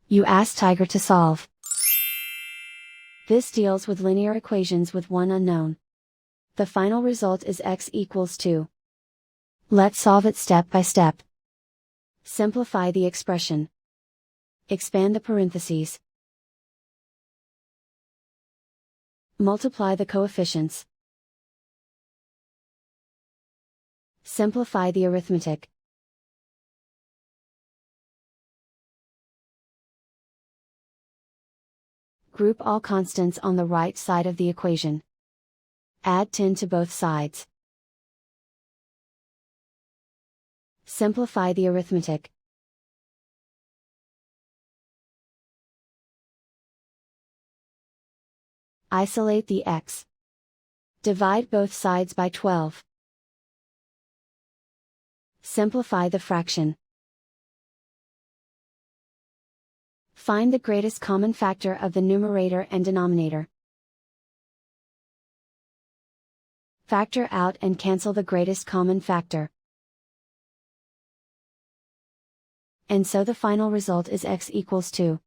You ask Tiger to solve. This deals with linear equations with one unknown. The final result is x equals 2. Let's solve it step by step. Simplify the expression. Expand the parentheses. Multiply the coefficients. Simplify the arithmetic. Group all constants on the right side of the equation. Add 10 to both sides. Simplify the arithmetic. Isolate the x. Divide both sides by 12. Simplify the fraction. Find the greatest common factor of the numerator and denominator. Factor out and cancel the greatest common factor. And so the final result is x equals 2.